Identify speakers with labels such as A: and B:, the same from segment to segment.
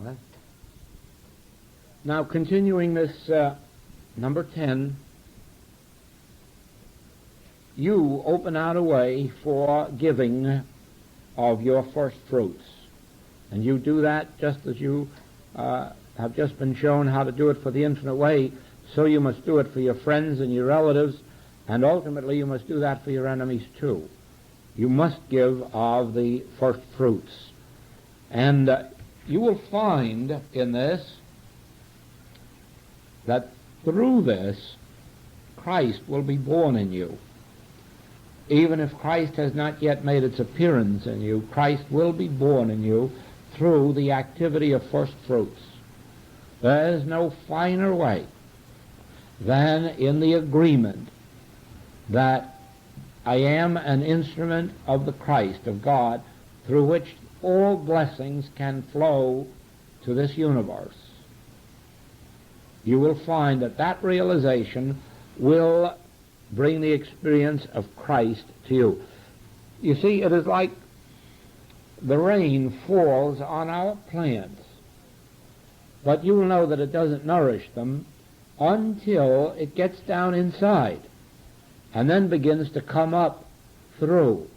A: Okay. Now, continuing this number 10, you open out a way for giving of your first fruits. And you do that just as you have just been shown how to do it for the infinite way, so you must do it for your friends and your relatives, and ultimately you must do that for your enemies too. You must give of the first fruits. And you will find in this that through this, Christ will be born in you. Even if Christ has not yet made its appearance in you, Christ will be born in you through the activity of first fruits. There is no finer way than in the agreement that I am an instrument of the Christ, of God, through which all blessings can flow to this universe. You will find that that realization will bring the experience of Christ to you. You see, it is like the rain falls on our plants, but you will know that it doesn't nourish them until it gets down inside and then begins to come up through.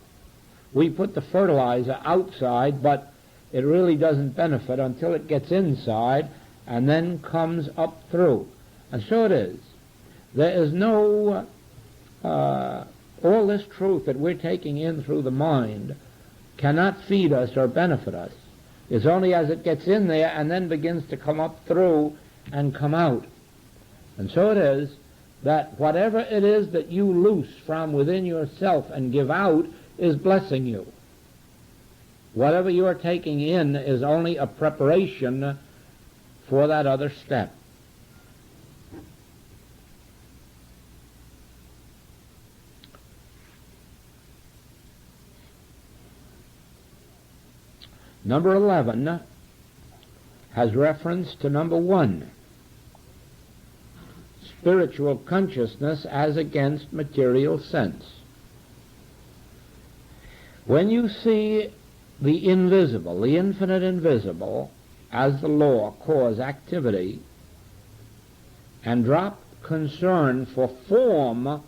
A: We put the fertilizer outside, but it really doesn't benefit until it gets inside and then comes up through. And so it is. There is no all this truth that we're taking in through the mind cannot feed us or benefit us. It's only as it gets in there and then begins to come up through and come out. And so it is that whatever it is that you loose from within yourself and give out is blessing you. Whatever you are taking in is only a preparation for that other step. Number 11 has reference to number 1, spiritual consciousness as against material sense. When you see the invisible, the infinite invisible, as the law, cause, activity, and drop concern for form,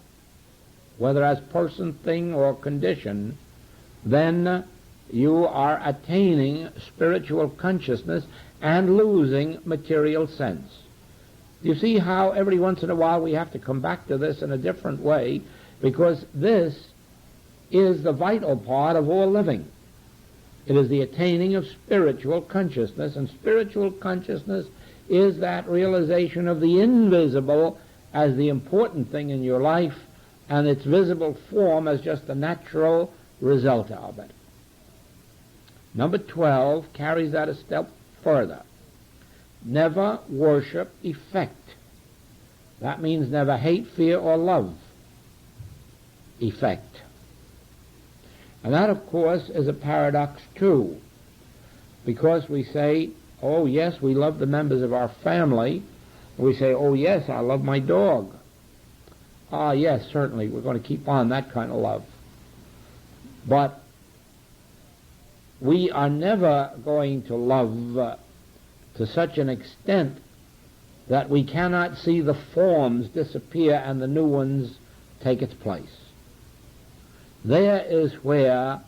A: whether as person, thing, or condition, then you are attaining spiritual consciousness and losing material sense. You see how every once in a while we have to come back to this in a different way, because this is the vital part of all living. It is the attaining of spiritual consciousness, and spiritual consciousness is that realization of the invisible as the important thing in your life, and its visible form as just the natural result of it. Number 12 carries that a step further. Never worship effect. That means never hate, fear, or love effect. And that, of course, is a paradox too, because we say, oh yes, we love the members of our family. We say, oh yes, I love my dog. Ah yes, certainly, we're going to keep on that kind of love. But we are never going to love to such an extent that we cannot see the forms disappear and the new ones take its place. There is where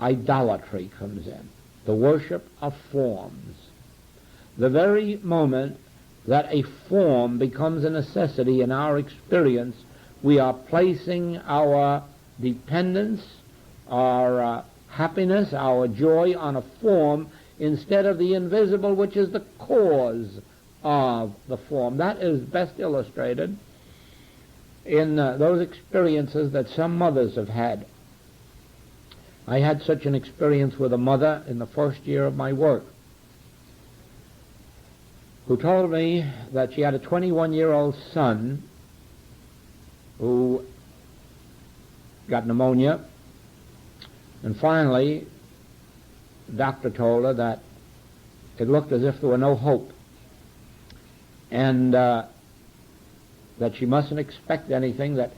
A: idolatry comes in, the worship of forms. The very moment that a form becomes a necessity in our experience, we are placing our dependence, our happiness, our joy on a form instead of the invisible, which is the cause of the form. That is best illustrated in those experiences that some mothers have had. I had such an experience with a mother in the first year of my work, who told me that she had a 21-year-old son who got pneumonia, and finally the doctor told her that it looked as if there were no hope, and that she mustn't expect anything, that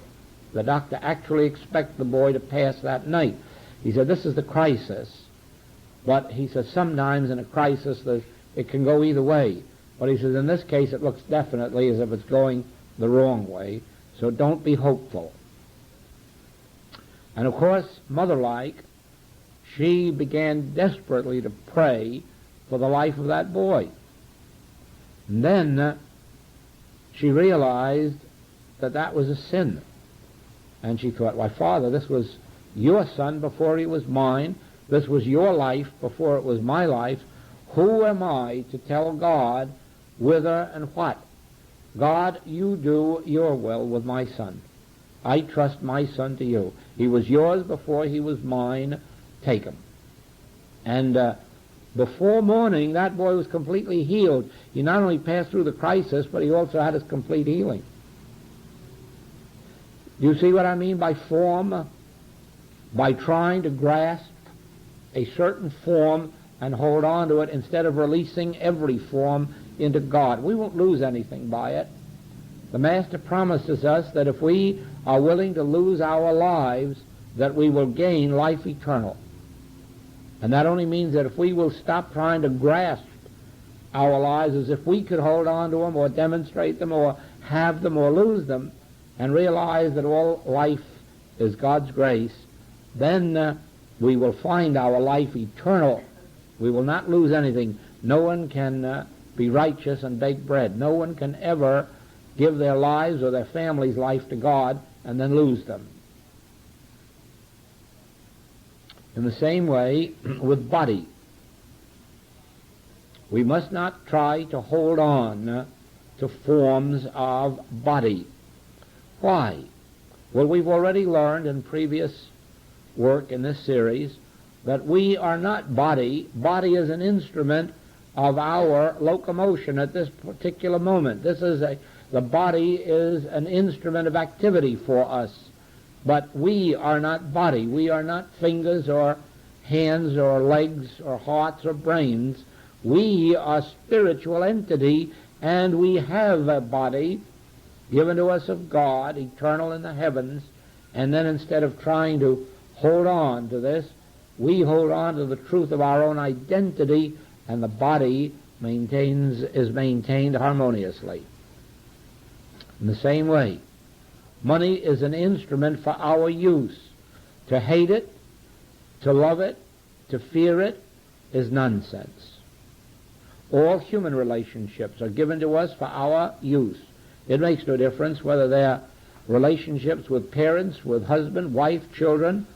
A: the doctor actually expected the boy to pass that night. He said, this is the crisis. But he said, sometimes in a crisis it can go either way. But he says in this case it looks definitely as if it's going the wrong way, so don't be hopeful. And of course, mother-like, she began desperately to pray for the life of that boy. And then she realized that that was a sin. And she thought, why, Father, this was your son before he was mine. This was your life before it was my life. Who am I to tell God whither and what? God, you do your will with my son. I trust my son to you. He was yours before he was mine. Take him. And before morning, that boy was completely healed. He not only passed through the crisis, but he also had his complete healing. Do you see what I mean by form? By trying to grasp a certain form and hold on to it instead of releasing every form into God. We won't lose anything by it. The Master promises us that if we are willing to lose our lives, that we will gain life eternal. And that only means that if we will stop trying to grasp our lives as if we could hold on to them or demonstrate them or have them or lose them, and realize that all life is God's grace, then we will find our life eternal. We will not lose anything. No one can be righteous and bake bread. No one can ever give their lives or their family's life to God and then lose them. In the same way with body. We must not try to hold on to forms of body. Why? Well, we've already learned in previous work in this series that we are not body. Body is an instrument of our locomotion at this particular moment. The body is an instrument of activity for us. But we are not body. We are not fingers or hands or legs or hearts or brains. We are spiritual entity, and we have a body given to us of God, eternal in the heavens, and then instead of trying to hold on to this, we hold on to the truth of our own identity, and the body is maintained harmoniously. In the same way, money is an instrument for our use. To hate it, to love it, to fear it is nonsense. All human relationships are given to us for our use. It makes no difference whether they're relationships with parents, with husband, wife, children.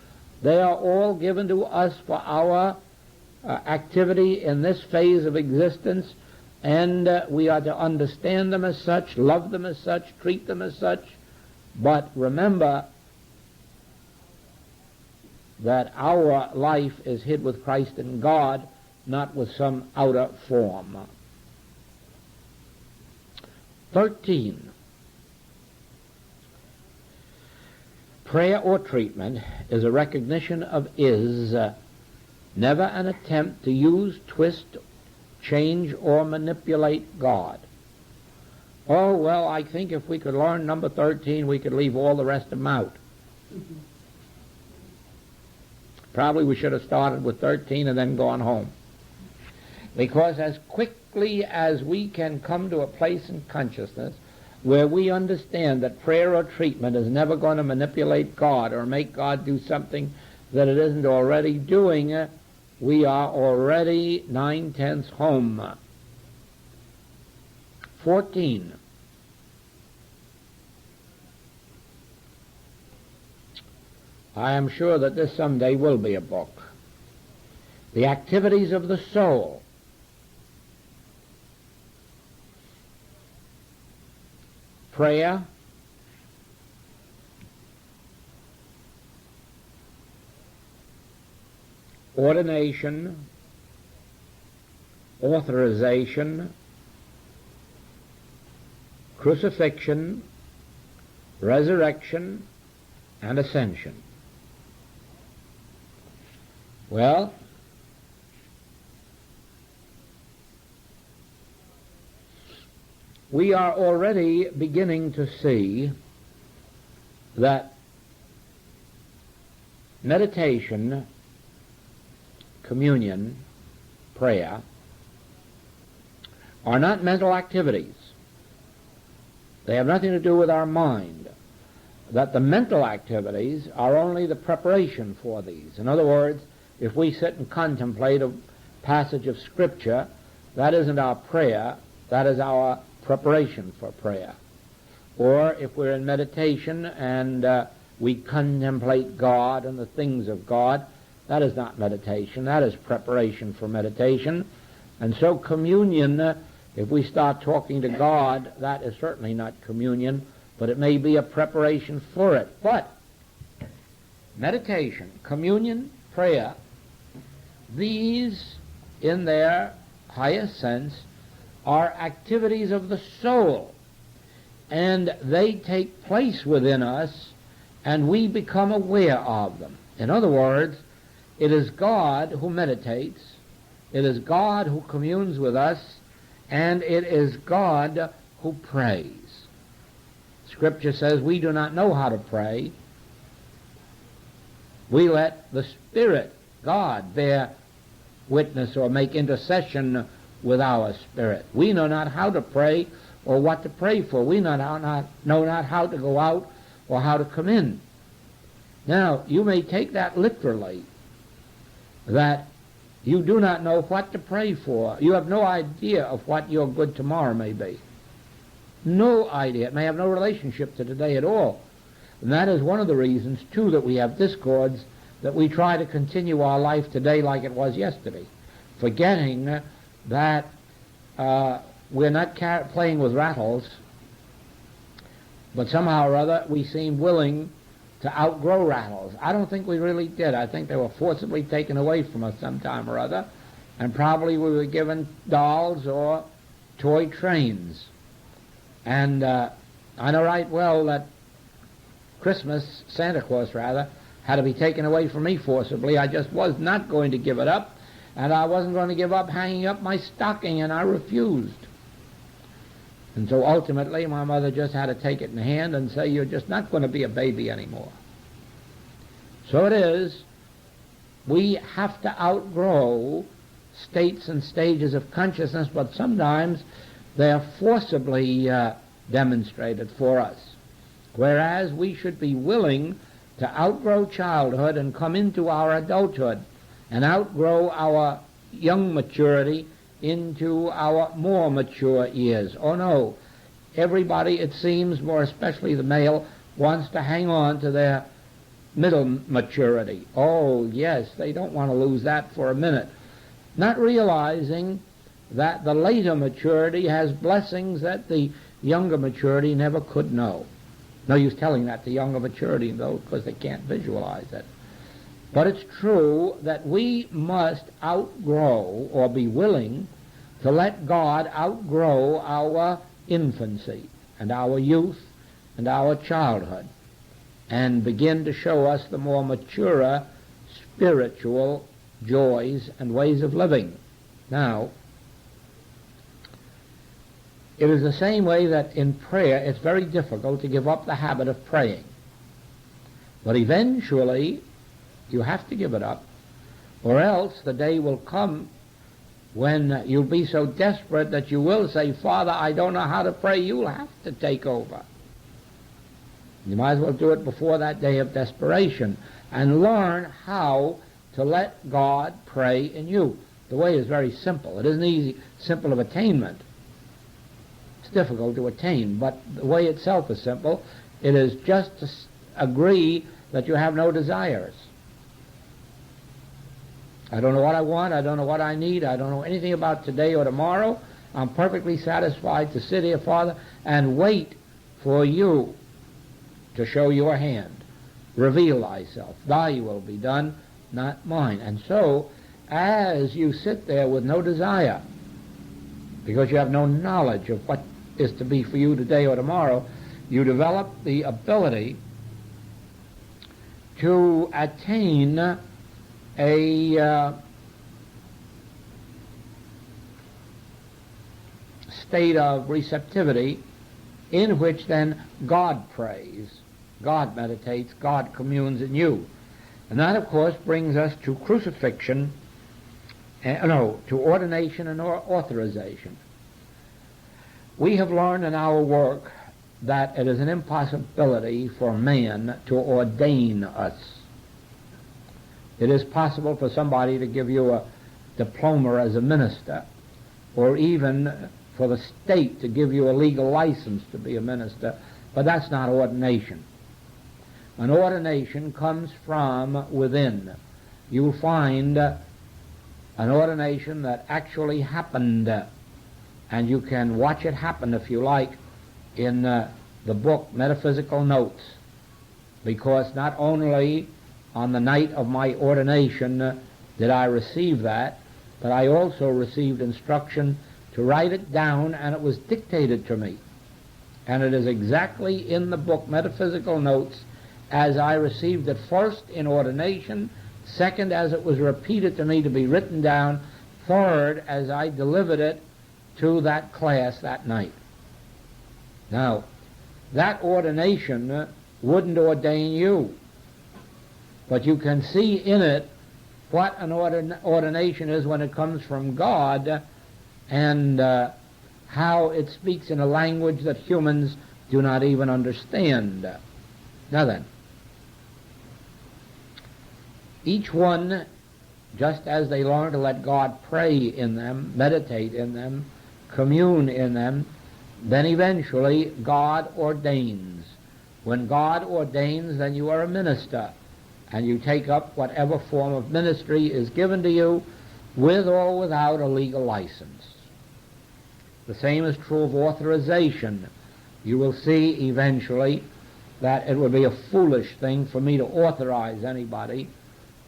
A: They are all given to us for our activity in this phase of existence, and we are to understand them as such, love them as such, treat them as such. But remember that our life is hid with Christ in God, not with some outer form. 13. Prayer or treatment is a recognition of is, never an attempt to use, twist, change, or manipulate God. Oh, well, I think if we could learn number 13, we could leave all the rest of them out. Probably we should have started with 13 and then gone home. Because as quickly as we can come to a place in consciousness where we understand that prayer or treatment is never going to manipulate God or make God do something that it isn't already doing, we are already 9/10 home. 14. I am sure that this someday will be a book. The activities of the soul. Prayer, ordination, authorization, crucifixion, resurrection, and ascension. Well, we are already beginning to see that meditation, communion, prayer, are not mental activities. They have nothing to do with our mind. That the mental activities are only the preparation for these. In other words, if we sit and contemplate a passage of Scripture, that isn't our prayer, that is our preparation for prayer. Or if we're in meditation and we contemplate God and the things of God, that is not meditation, that is preparation for meditation. And so communion, if we start talking to God, that is certainly not communion, but it may be a preparation for it. But meditation, communion, prayer, these, in their highest sense, are activities of the soul, and they take place within us, and we become aware of them. In other words, it is God who meditates, it is God who communes with us, and it is God who prays. Scripture says we do not know how to pray. We let the Spirit, God, bear witness or make intercession with our spirit. We know not how to pray or what to pray for. We know not how to go out or how to come in. Now, you may take that literally, that you do not know what to pray for. You have no idea of what your good tomorrow may be. No idea. It may have no relationship to today at all. And that is one of the reasons, too, that we have discords, that we try to continue our life today like it was yesterday, forgetting that we're not playing with rattles, but somehow or other we seem willing to outgrow rattles. I don't think we really did. I think they were forcibly taken away from us sometime or other, and probably we were given dolls or toy trains. And I know right well that Christmas, Santa Claus rather, had to be taken away from me forcibly. I just was not going to give it up, and I wasn't going to give up hanging up my stocking, and I refused. And so ultimately my mother just had to take it in hand and say, you're just not going to be a baby anymore. So it is, we have to outgrow states and stages of consciousness, but sometimes they are forcibly demonstrated for us. Whereas we should be willing to outgrow childhood and come into our adulthood and outgrow our young maturity into our more mature years. Oh no, everybody, it seems, more especially the male, wants to hang on to their middle maturity. Oh yes, they don't want to lose that for a minute, not realizing that the later maturity has blessings that the younger maturity never could know. No use telling that to younger maturity, though, because they can't visualize it. But it's true that we must outgrow, or be willing to let God outgrow our infancy and our youth and our childhood, and begin to show us the more mature spiritual joys and ways of living. Now, it is the same way that in prayer it's very difficult to give up the habit of praying. But eventually you have to give it up, or else the day will come when you'll be so desperate that you will say, Father, I don't know how to pray. You'll have to take over. You might as well do it before that day of desperation and learn how to let God pray in you. The way is very simple. It isn't easy, simple of attainment. It's difficult to attain, but the way itself is simple. It is just to agree that you have no desires. I don't know what I want, I don't know what I need, I don't know anything about today or tomorrow. I'm perfectly satisfied to sit here, Father, and wait for you to show your hand. Reveal thyself. Thy will be done, not mine. And so, as you sit there with no desire, because you have no knowledge of what is to be for you today or tomorrow, you develop the ability to attain a state of receptivity in which then God prays, God meditates, God communes in you. And that, of course, brings us to crucifixion, to ordination and authorization. We have learned in our work that it is an impossibility for man to ordain us. It is possible for somebody to give you a diploma as a minister, or even for the state to give you a legal license to be a minister, but that's not ordination. An ordination comes from within. You'll find an ordination that actually happened, and you can watch it happen if you like in the book Metaphysical Notes, because not only on the night of my ordination did I receive that, but I also received instruction to write it down, and it was dictated to me. And it is exactly in the book Metaphysical Notes as I received it, first in ordination, second as it was repeated to me to be written down, third as I delivered it to that class that night. Now, that ordination wouldn't ordain you, but you can see in it what an ordination is when it comes from God, and how it speaks in a language that humans do not even understand. Now then, each one, just as they learn to let God pray in them, meditate in them, commune in them, then eventually God ordains. When God ordains, then you are a minister, and you take up whatever form of ministry is given to you, with or without a legal license. The same is true of authorization. You will see eventually that it would be a foolish thing for me to authorize anybody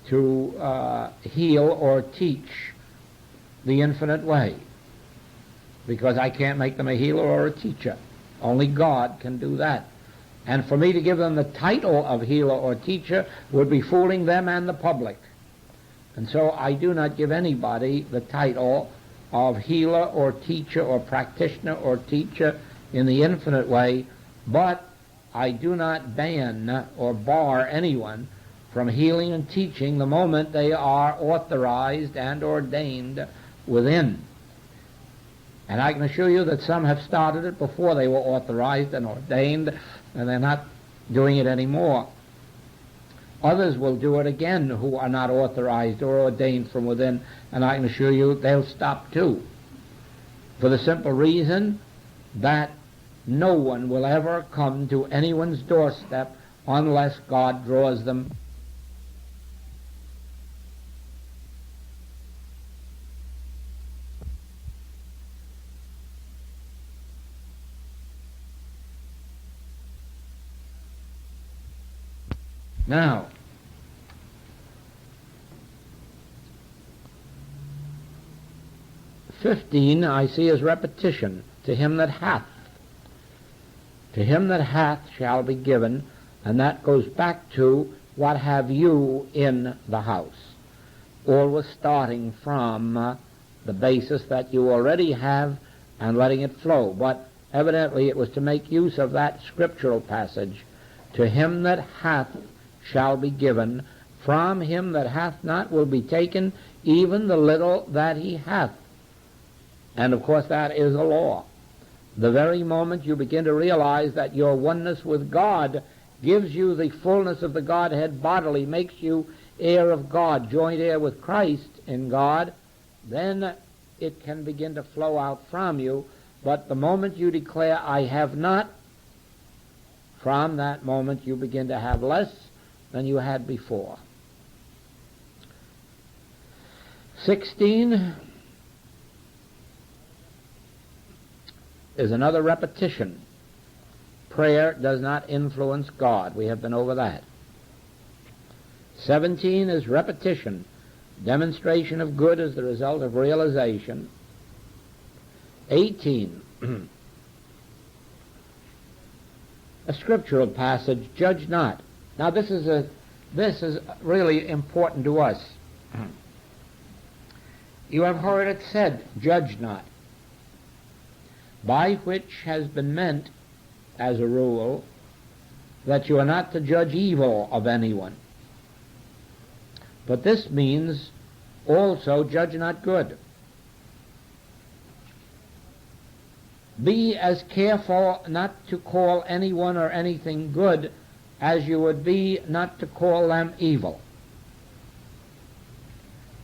A: to heal or teach the infinite way, because I can't make them a healer or a teacher. Only God can do that. And for me to give them the title of healer or teacher would be fooling them and the public. And so I do not give anybody the title of healer or teacher or practitioner or teacher in the infinite way, but I do not ban or bar anyone from healing and teaching the moment they are authorized and ordained within. And I can assure you that some have started it before they were authorized and ordained, and they're not doing it anymore. Others will do it again who are not authorized or ordained from within, and I can assure you they'll stop too, for the simple reason that no one will ever come to anyone's doorstep unless God draws them. Now, (15) I see as repetition. To him that hath. To him that hath shall be given, and that goes back to what have you in the house. Always starting from the basis that you already have and letting it flow. But evidently it was to make use of that scriptural passage. To him that hath shall be given, from him that hath not will be taken even the little that he hath. And of course that is a law. The very moment you begin to realize that your oneness with God gives you the fullness of the Godhead bodily, makes you heir of God, joint heir with Christ in God, then it can begin to flow out from you. But the moment you declare, I have not, from that moment you begin to have less than you had before. 16 is another repetition. Prayer does not influence God. We have been over that. 17 is repetition. Demonstration of good as the result of realization. 18, a scriptural passage, judge not. Now this is really important to us. You have heard it said, judge not, by which has been meant, as a rule, that you are not to judge evil of anyone. But this means also judge not good. be as careful not to call anyone or anything good as you would be not to call them evil.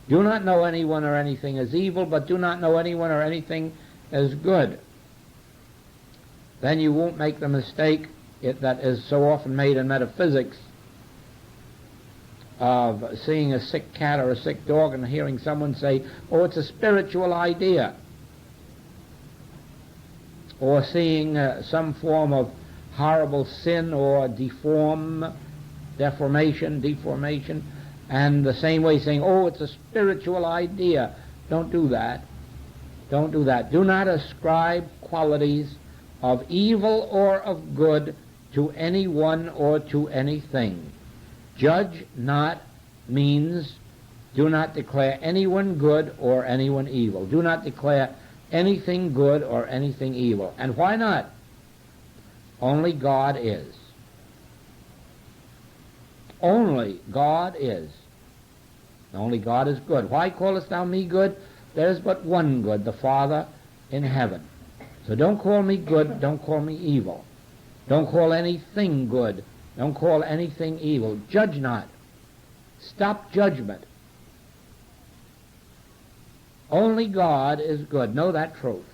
A: Do not know anyone or anything as evil, but do not know anyone or anything as good. Then you won't make the mistake that is so often made in metaphysics of seeing a sick cat or a sick dog and hearing someone say, oh, it's a spiritual idea. Or seeing some form of horrible sin or deformation, and the same way saying, oh, it's a spiritual idea. Don't do that. Don't do that. Do not ascribe qualities of evil or of good to anyone or to anything. Judge not means do not declare anyone good or anyone evil. Do not declare anything good or anything evil. And why not? Only God is. Only God is. Only God is good. Why callest thou me good? There is but one good, the Father in heaven. So don't call me good, don't call me evil. Don't call anything good, don't call anything evil. Judge not. Stop judgment. Only God is good. Know that truth.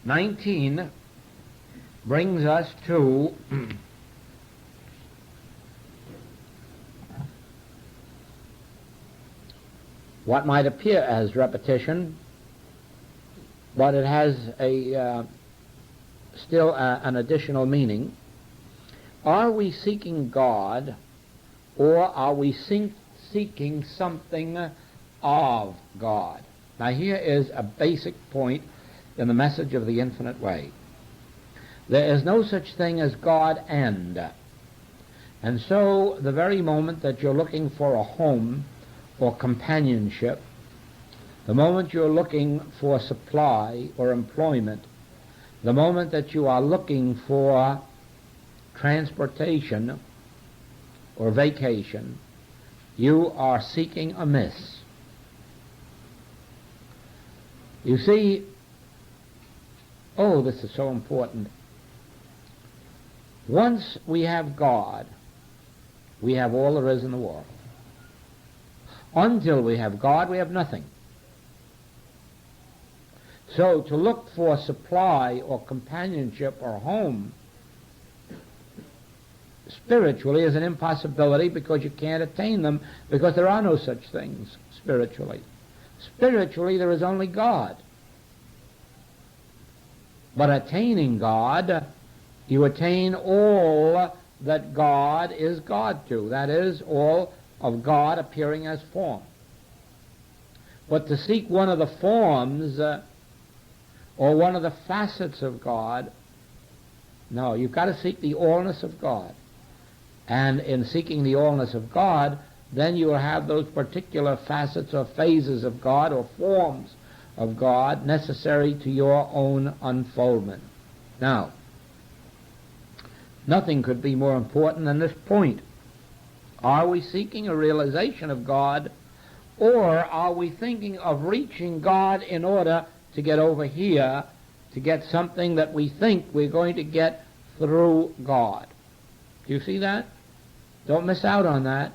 A: 19 brings us to what might appear as repetition, but it has still an additional meaning. Are we seeking God, or are we seeking something of God? Now here is a basic point in the message of the infinite way. There is no such thing as God and so the very moment that you're looking for a home or companionship, the moment you're looking for supply or employment, the moment that you are looking for transportation or vacation, you are seeking amiss. You see, oh, this is so important. Once we have God, we have all there is in the world. Until we have God, we have nothing. So to look for supply or companionship or home spiritually is an impossibility, because you can't attain them, because there are no such things spiritually. Spiritually there is only God. But attaining God, you attain all that God is God to. That is, all of God appearing as form. But to seek one of the forms or one of the facets of God, no, you've got to seek the allness of God. And in seeking the allness of God, then you will have those particular facets or phases of God or forms of God necessary to your own unfoldment. Now, nothing could be more important than this point. Are we seeking a realization of God, or are we thinking of reaching God in order to get over here, to get something that we think we're going to get through God? Do you see that? Don't miss out on that.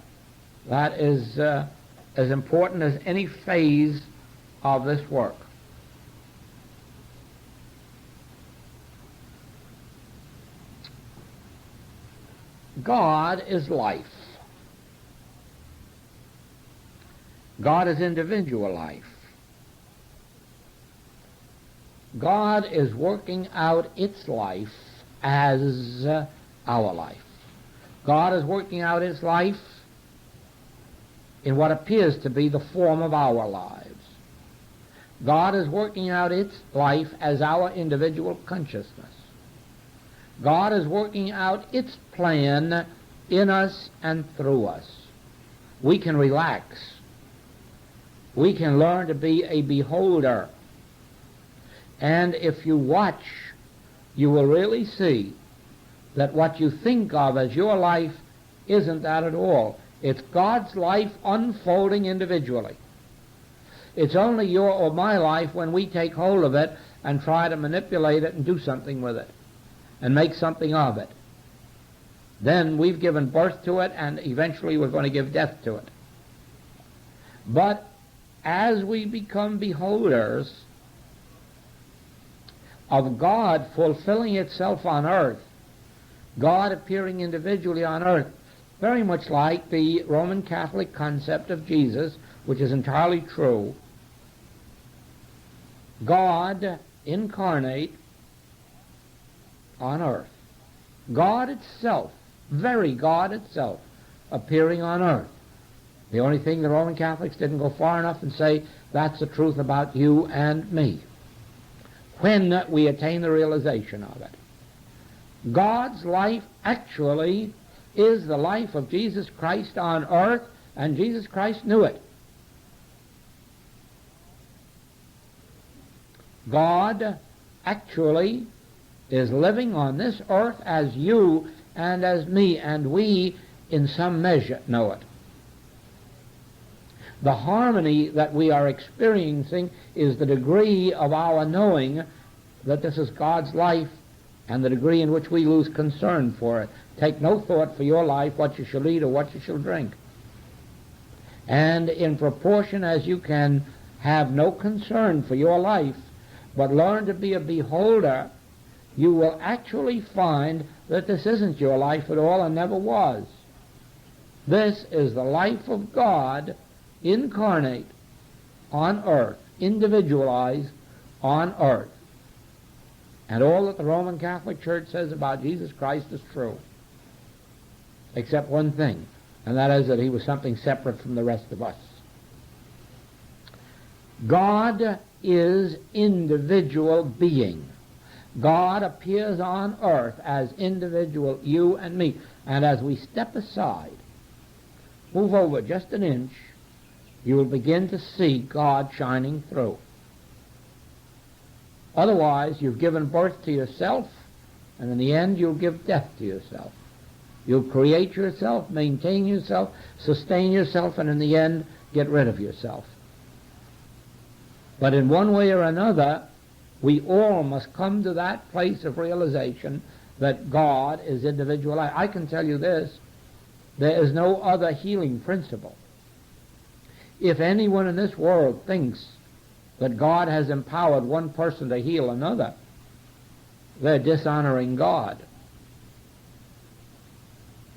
A: That is as important as any phase of this work. God is life. God is individual life. God is working out its life as our life. God is working out its life in what appears to be the form of our lives. God is working out its life as our individual consciousness. God is working out its plan in us and through us. We can relax. We can learn to be a beholder. And if you watch, you will really see that what you think of as your life isn't that at all. It's God's life unfolding individually. It's only your or my life when we take hold of it and try to manipulate it and do something with it and make something of it. Then we've given birth to it, and eventually we're going to give death to it. But as we become beholders of God fulfilling itself on earth, God appearing individually on earth, very much like the Roman Catholic concept of Jesus, which is entirely true, God incarnate on earth. God itself, very God itself, appearing on earth. The only thing the Roman Catholics didn't go far enough and say, that's the truth about you and me, when we attain the realization of it. God's life actually is the life of Jesus Christ on earth, and Jesus Christ knew it. God actually is living on this earth as you and as me, and we in some measure know it. The harmony that we are experiencing is the degree of our knowing that this is God's life, and the degree in which we lose concern for it. Take no thought for your life, what you shall eat or what you shall drink. And in proportion as you can have no concern for your life, but learn to be a beholder, you will actually find that this isn't your life at all and never was. This is the life of God incarnate on earth, individualized on earth. And all that the Roman Catholic Church says about Jesus Christ is true, except one thing, and that is that he was something separate from the rest of us. God is individual being. God appears on earth as individual you and me. And as we step aside, move over just an inch, you will begin to see God shining through. Otherwise, you've given birth to yourself, and in the end you'll give death to yourself. You'll create yourself, maintain yourself, sustain yourself, and in the end get rid of yourself. But in one way or another, we all must come to that place of realization that God is individual. I can tell you this, there is no other healing principle. If anyone in this world thinks that God has empowered one person to heal another, they're dishonoring God.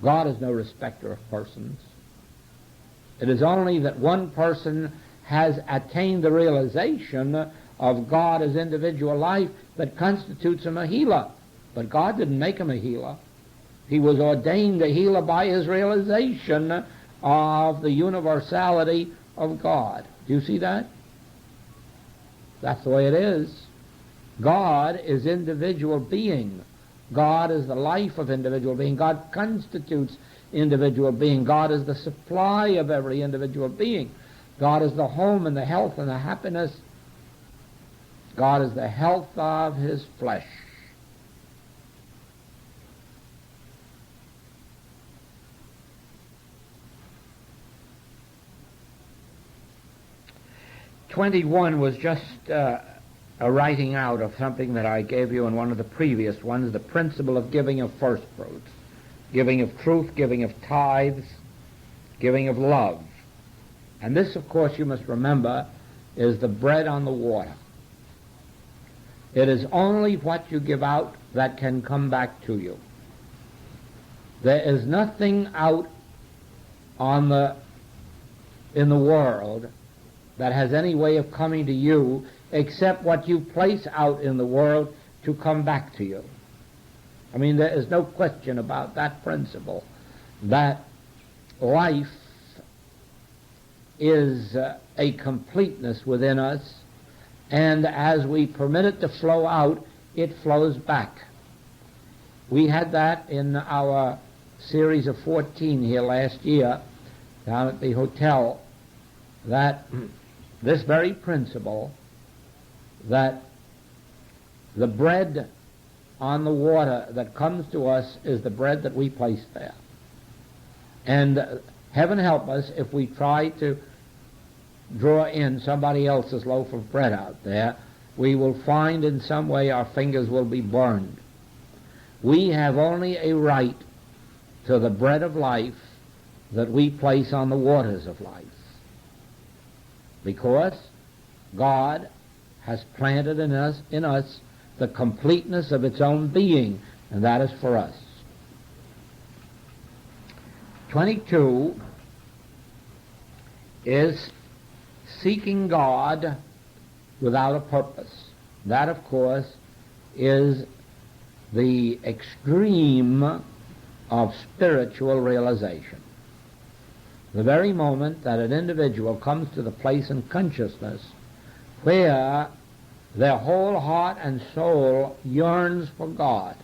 A: God is no respecter of persons. It is only that one person has attained the realization of God as individual life that constitutes him a healer. But God didn't make him a healer. He was ordained a healer by his realization of the universality of God. Do you see that? That's the way it is. God is individual being. God is the life of individual being. God constitutes individual being. God is the supply of every individual being. God is the home and the health and the happiness. God is the health of his flesh. "21 was just a writing out of something that I gave you in one of the previous ones, the principle of giving of first fruits, giving of truth, giving of tithes, giving of love. And this, of course, you must remember, is the bread on the water. It is only what you give out that can come back to you. There is nothing out in the world that has any way of coming to you except what you place out in the world to come back to you. I mean, there is no question about that principle, that life is a completeness within us, and as we permit it to flow out, it flows back. We had that in our series of 14 here last year down at the hotel, that this very principle, that the bread on the water that comes to us is the bread that we place there. And heaven help us if we try to draw in somebody else's loaf of bread out there, we will find in some way our fingers will be burned. We have only a right to the bread of life that we place on the waters of life, because God has planted in us the completeness of its own being, and that is for us. 22 is seeking God without a purpose. That, of course, is the extreme of spiritual realization. The very moment that an individual comes to the place in consciousness where their whole heart and soul yearns for God,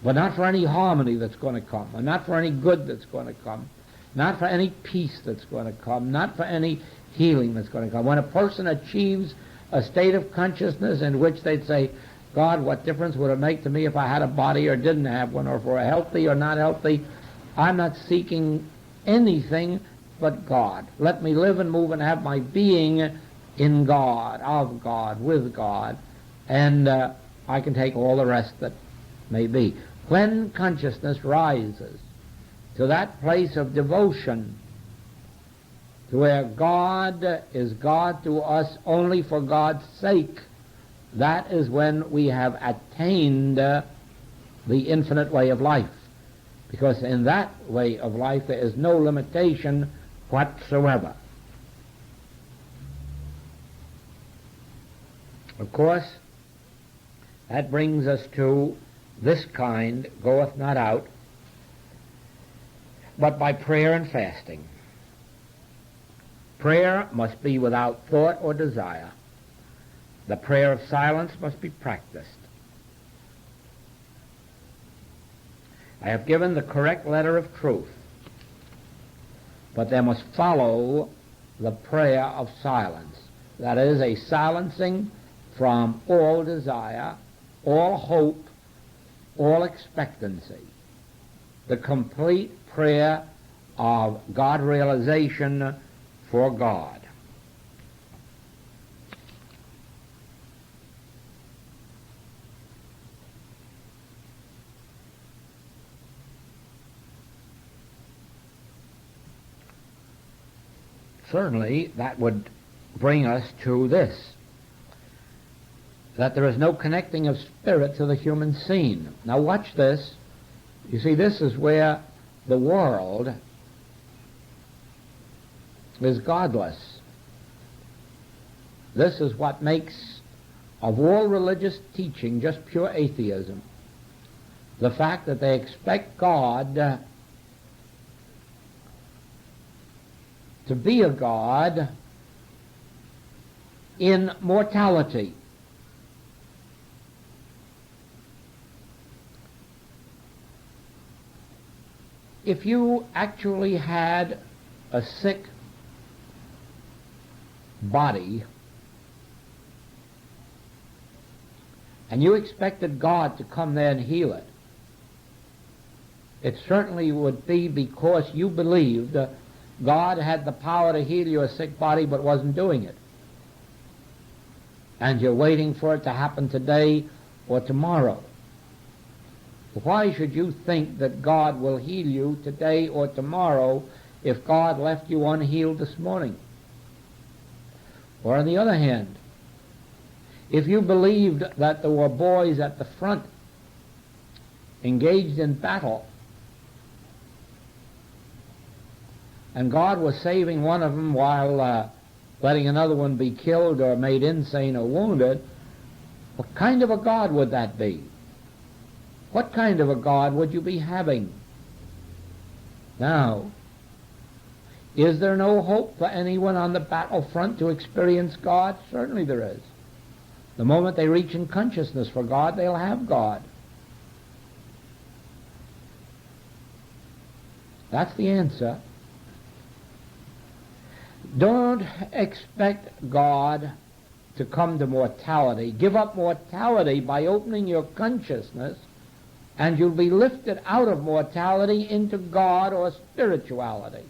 A: but not for any harmony that's going to come, or not for any good that's going to come, not for any peace that's going to come, not for any healing that's going to come. When a person achieves a state of consciousness in which they'd say, God, what difference would it make to me if I had a body or didn't have one, or if we're healthy or not healthy? I'm not seeking anything but God. Let me live and move and have my being in God, of God, with God, and I can take all the rest that may be. When consciousness rises to that place of devotion, to where God is God to us only for God's sake, that is when we have attained the infinite way of life. Because in that way of life there is no limitation whatsoever. Of course, that brings us to this kind goeth not out but by prayer and fasting. Prayer must be without thought or desire. The prayer of silence must be practiced. I have given the correct letter of truth, but there must follow the prayer of silence. That is, a silencing from all desire, all hope, all expectancy. The complete prayer of God realization for God. Certainly, that would bring us to this, that there is no connecting of spirit to the human scene. Now watch this. You see, this is where the world is godless. This is what makes of all religious teaching just pure atheism. The fact that they expect God to be a God in mortality. If you actually had a sick body and you expected God to come there and heal it, it certainly would be because you believed God had the power to heal your sick body but wasn't doing it. And you're waiting for it to happen today or tomorrow. Why should you think that God will heal you today or tomorrow if God left you unhealed this morning? Or on the other hand, if you believed that there were boys at the front engaged in battle, and God was saving one of them while letting another one be killed or made insane or wounded, what kind of a God would that be? What kind of a God would you be having? Now, is there no hope for anyone on the battlefront to experience God? Certainly there is. The moment they reach in consciousness for God, they'll have God. That's the answer. Don't expect God to come to mortality. Give up mortality by opening your consciousness, and you'll be lifted out of mortality into God or spirituality.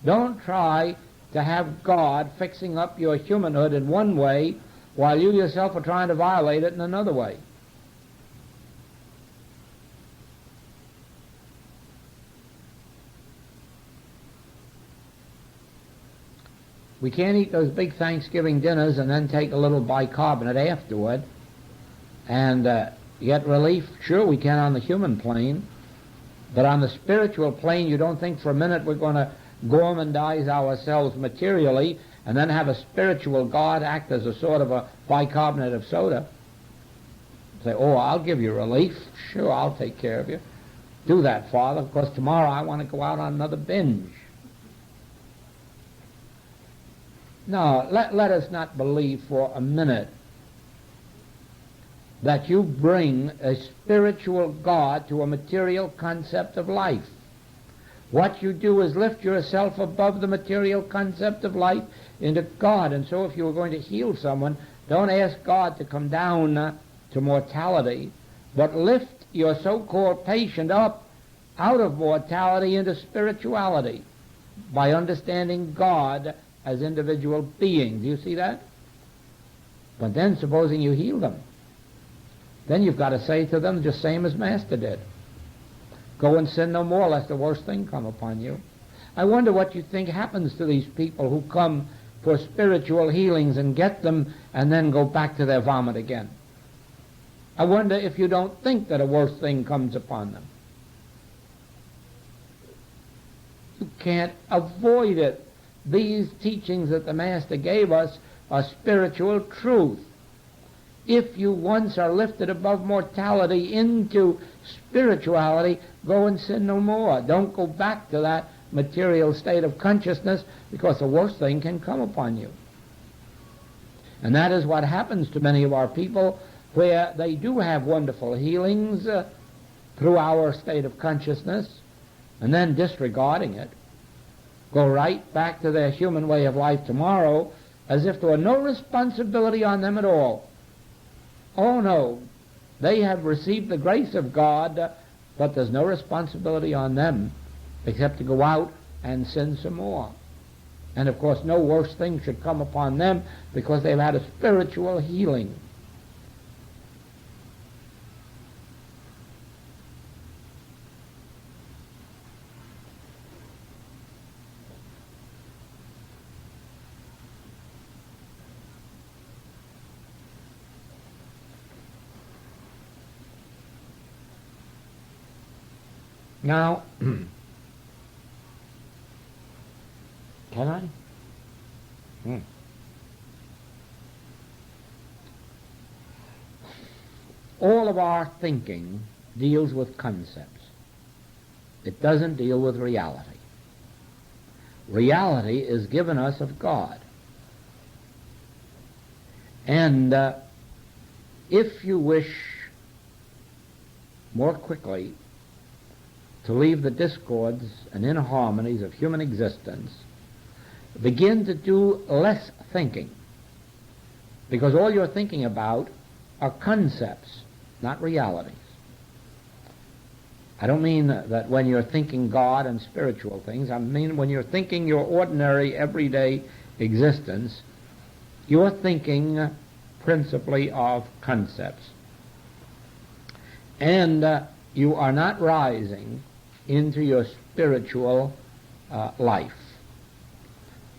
A: Don't try to have God fixing up your humanhood in one way while you yourself are trying to violate it in another way. We can't eat those big Thanksgiving dinners and then take a little bicarbonate afterward and get relief. Sure, we can on the human plane, but on the spiritual plane, you don't think for a minute we're going to gormandize ourselves materially and then have a spiritual God act as a sort of a bicarbonate of soda. Say, oh, I'll give you relief. Sure, I'll take care of you. Do that, Father, because tomorrow I want to go out on another binge. No, let us not believe for a minute that you bring a spiritual God to a material concept of life. What you do is lift yourself above the material concept of life into God. And so if you are going to heal someone, don't ask God to come down to mortality, but lift your so-called patient up out of mortality into spirituality by understanding God as individual beings. Do you see that? But then supposing you heal them, then you've got to say to them just same as Master did. Go and sin no more lest the worst thing come upon you. I wonder what you think happens to these people who come for spiritual healings and get them and then go back to their vomit again. I wonder if you don't think that a worse thing comes upon them. You can't avoid it. These teachings that the Master gave us are spiritual truth. If you once are lifted above mortality into spirituality, go and sin no more. Don't go back to that material state of consciousness, because the worst thing can come upon you. And that is what happens to many of our people, where they do have wonderful healings through our state of consciousness, and then disregarding it, go right back to their human way of life tomorrow as if there were no responsibility on them at all. Oh no, they have received the grace of God, but there's no responsibility on them except to go out and sin some more. And of course no worse thing should come upon them because they've had a spiritual healing. Now, can I? All of our thinking deals with concepts. It doesn't deal with reality. Reality is given us of God. And if you wish more quickly to leave the discords and inharmonies of human existence, begin to do less thinking, because all you're thinking about are concepts, not realities. I don't mean that when you're thinking God and spiritual things. I mean when you're thinking your ordinary, everyday existence, you're thinking principally of concepts. And you are not rising into your spiritual life.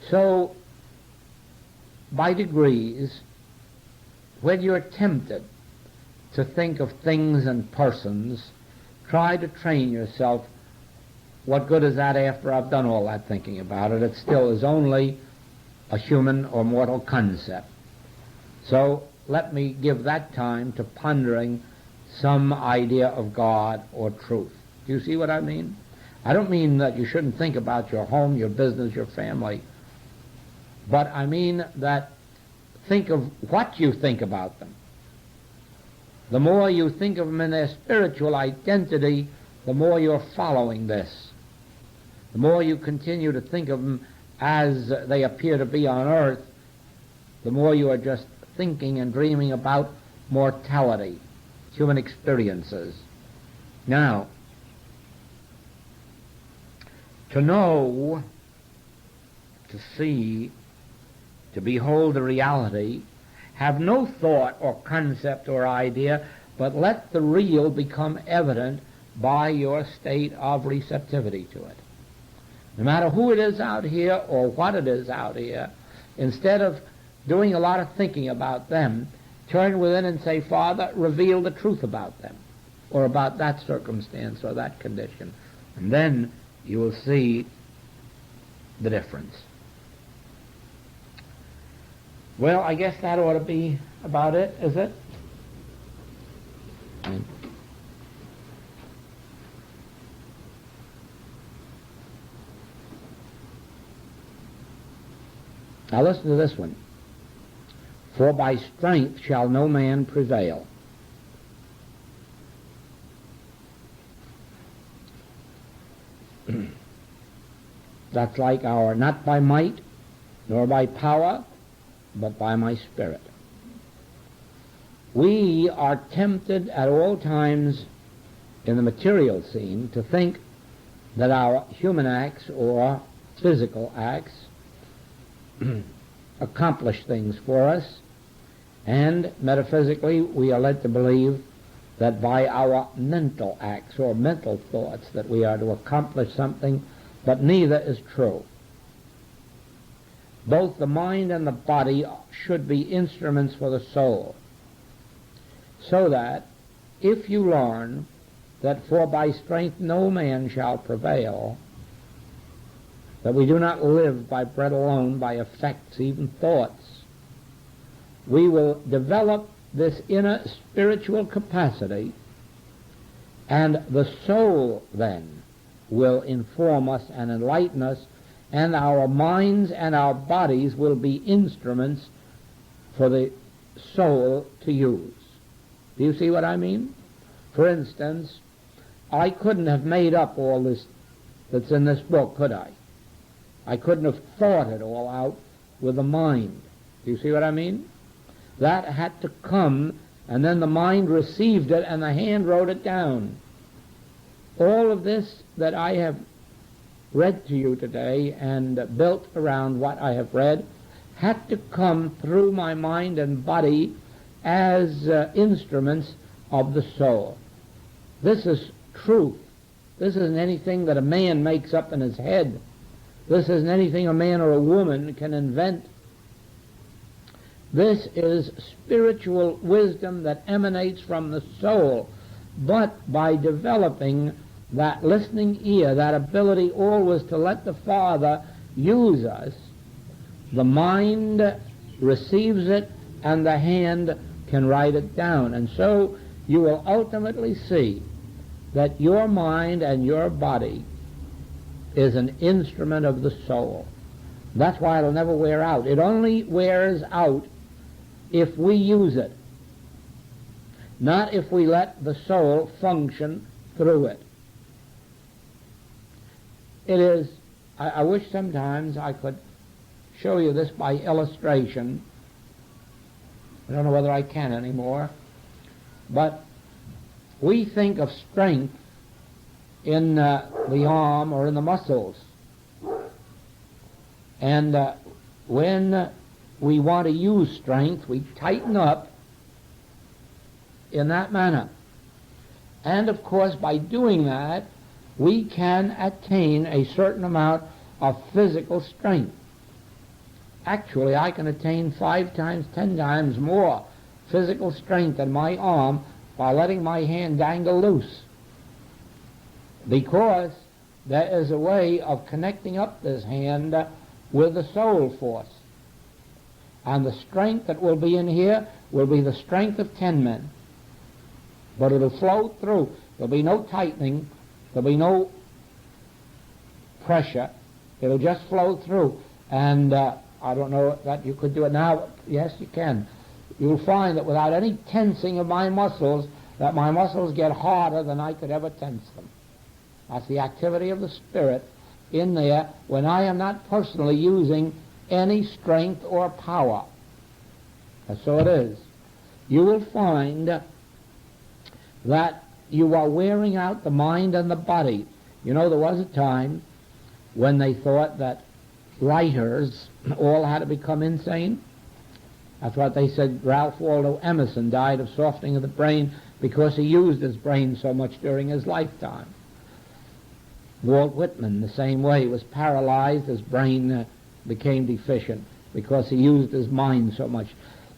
A: So, by degrees, when you're tempted to think of things and persons, try to train yourself. What good is that after I've done all that thinking about it? It still is only a human or mortal concept. So let me give that time to pondering some idea of God or truth. Do you see what I mean? I don't mean that you shouldn't think about your home, your business, your family, but I mean that think of what you think about them. The more you think of them in their spiritual identity, the more you're following this. The more you continue to think of them as they appear to be on earth, the more you are just thinking and dreaming about mortality, human experiences. Now, to know to see, to behold the reality. Have no thought or concept or idea, but let the real become evident by your state of receptivity to it. No matter who it is out here or what it is out here, instead of doing a lot of thinking about them, turn within and say, Father, reveal the truth about them, or about that circumstance or that condition. And then you will see the difference. Well, I guess that ought to be about it, is it? Now listen to this one. For by strength shall no man prevail. That's like our, not by might, nor by power, but by my Spirit. We are tempted at all times in the material scene to think that our human acts or physical acts accomplish things for us, and metaphysically we are led to believe that by our mental acts or mental thoughts that we are to accomplish something, but neither is true. Both the mind and the body should be instruments for the soul, so that if you learn that for by strength no man shall prevail, that we do not live by bread alone, by effects, even thoughts, we will develop this inner spiritual capacity, and the soul then will inform us and enlighten us, and our minds and our bodies will be instruments for the soul to use. Do you see what I mean? For instance, I couldn't have made up all this that's in this book, could I? I couldn't have thought it all out with the mind. Do you see what I mean? That had to come, and then the mind received it, and the hand wrote it down. All of this that I have read to you today and built around what I have read had to come through my mind and body as instruments of the soul. This is truth. This isn't anything that a man makes up in his head. This isn't anything a man or a woman can invent. This is spiritual wisdom that emanates from the soul, but by developing that listening ear, that ability always to let the Father use us, the mind receives it and the hand can write it down. And so you will ultimately see that your mind and your body is an instrument of the soul. That's why it'll never wear out. It only wears out if we use it, not if we let the soul function through it. It is, I wish sometimes I could show you this by illustration. I don't know whether I can anymore, but we think of strength in the arm or in the muscles. And when we want to use strength, we tighten up in that manner. And of course, by doing that, we can attain a certain amount of physical strength. Actually, I can attain 5 times, 10 times more physical strength in my arm by letting my hand dangle loose, because there is a way of connecting up this hand with the soul force. And the strength that will be in here will be the strength of 10 men. But it'll flow through. There'll be no tightening. There'll be no pressure. It'll just flow through. And I don't know that you could do it now. Yes, you can. You'll find that without any tensing of my muscles, that my muscles get harder than I could ever tense them. That's the activity of the Spirit in there when I am not personally using any strength or power. And so it is. You will find that you are wearing out the mind and the body. You know, there was a time when they thought that writers all had to become insane? That's what they said. Ralph Waldo Emerson died of softening of the brain because he used his brain so much during his lifetime. Walt Whitman, the same way, was paralyzed. His brain became deficient because he used his mind so much.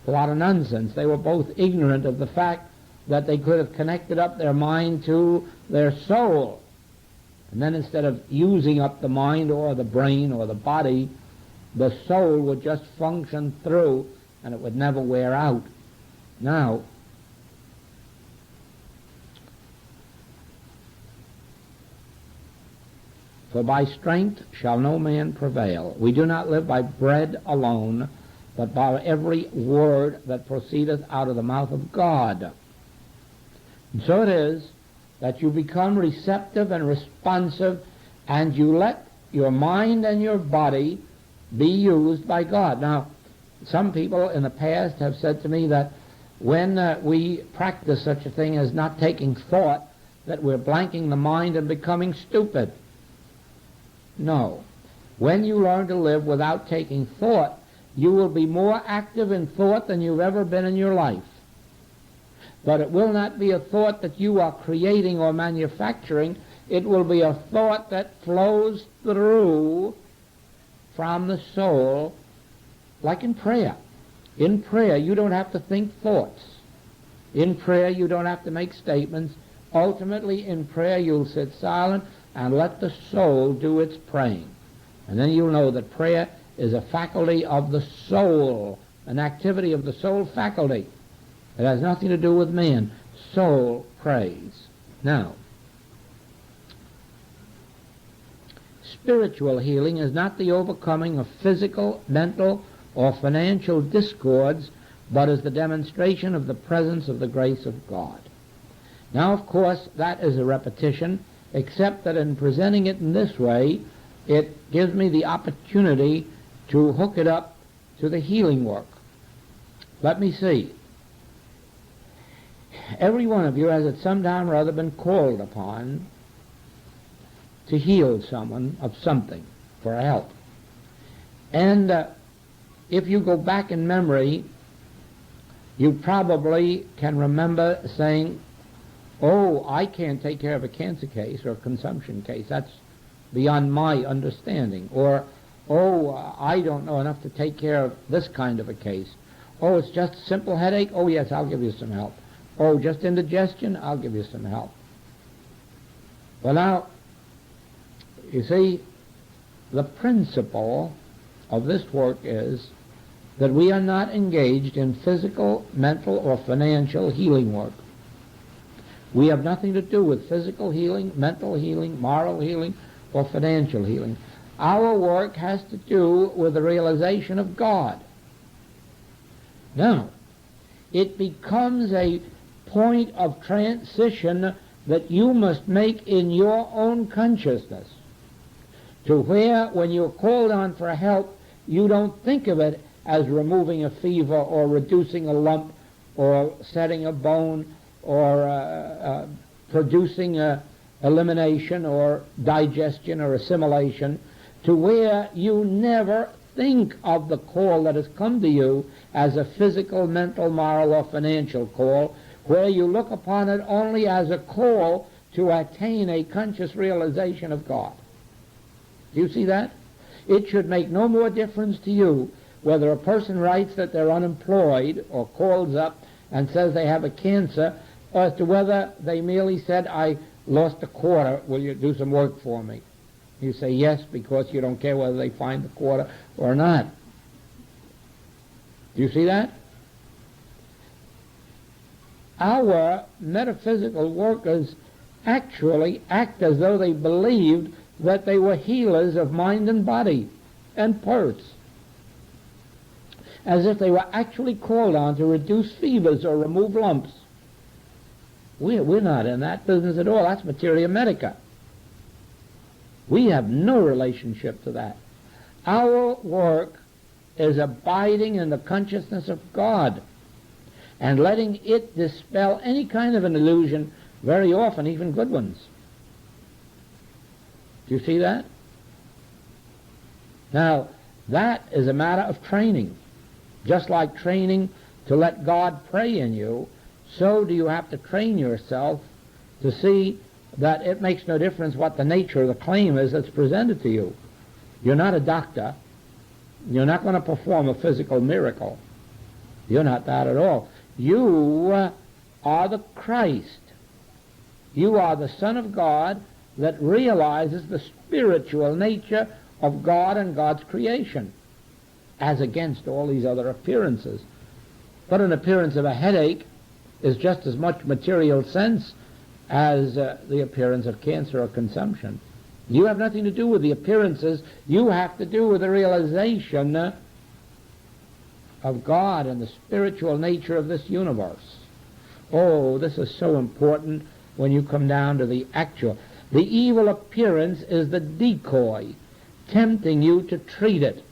A: A lot of nonsense. They were both ignorant of the fact that they could have connected up their mind to their soul. And then instead of using up the mind or the brain or the body, the soul would just function through and it would never wear out. Now, for by strength shall no man prevail. We do not live by bread alone, but by every word that proceedeth out of the mouth of God. And so it is that you become receptive and responsive, and you let your mind and your body be used by God. Now, some people in the past have said to me that when we practice such a thing as not taking thought, that we're blanking the mind and becoming stupid. No. When you learn to live without taking thought, you will be more active in thought than you've ever been in your life. But it will not be a thought that you are creating or manufacturing. It will be a thought that flows through from the soul, like in prayer. In prayer, you don't have to think thoughts. In prayer, you don't have to make statements. Ultimately, in prayer, you'll sit silent and let the soul do its praying. And then you'll know that prayer is a faculty of the soul, an activity of the soul faculty. It has nothing to do with man. Soul prays. Now, spiritual healing is not the overcoming of physical, mental, or financial discords, but is the demonstration of the presence of the grace of God. Now, of course, that is a repetition, except that in presenting it in this way, it gives me the opportunity to hook it up to the healing work. Let me see. Every one of you has at some time or other been called upon to heal someone of something for help. And if you go back in memory, you probably can remember saying, oh, I can't take care of a cancer case or a consumption case. That's beyond my understanding. Or, oh, I don't know enough to take care of this kind of a case. Oh, it's just a simple headache? Oh, yes, I'll give you some help. Oh, just indigestion? I'll give you some help. Well, now, you see, the principle of this work is that we are not engaged in physical, mental, or financial healing work. We have nothing to do with physical healing, mental healing, moral healing, or financial healing. Our work has to do with the realization of God. Now, it becomes a point of transition that you must make in your own consciousness, to where, when you're called on for help, you don't think of it as removing a fever or reducing a lump or setting a bone or producing elimination or digestion or assimilation, to where you never think of the call that has come to you as a physical, mental, moral, or financial call, where you look upon it only as a call to attain a conscious realization of God. Do you see that? It should make no more difference to you whether a person writes that they're unemployed or calls up and says they have a cancer, or as to whether they merely said, I lost a quarter, will you do some work for me? You say yes because you don't care whether they find the quarter or not. Do you see that? Our metaphysical workers actually act as though they believed that they were healers of mind and body and purse, as if they were actually called on to reduce fevers or remove lumps. We're not in that business at all. That's materia medica. We have no relationship to that. Our work is abiding in the consciousness of God and letting it dispel any kind of an illusion, very often even good ones. Do you see that? Now, that is a matter of training. Just like training to let God pray in you, so do you have to train yourself to see that it makes no difference what the nature of the claim is that's presented to you. You're not a doctor. You're not going to perform a physical miracle. You're not that at all. You are the Christ. You are the Son of God that realizes the spiritual nature of God and God's creation, as against all these other appearances. But an appearance of a headache is just as much material sense as the appearance of cancer or consumption. You have nothing to do with the appearances. You have to do with the realization of God and the spiritual nature of this universe. Oh, this is so important when you come down to the actual. The evil appearance is the decoy, tempting you to treat it,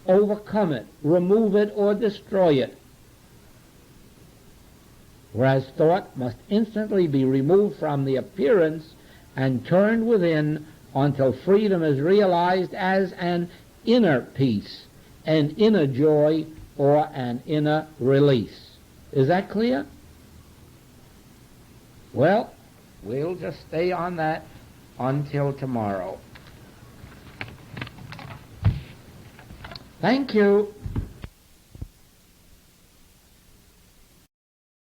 A: overcome it, remove it, or destroy it. Whereas thought must instantly be removed from the appearance and turned within until freedom is realized as an inner peace, an inner joy, or an inner release. Is that clear? Well, we'll just stay on that until tomorrow. Thank you.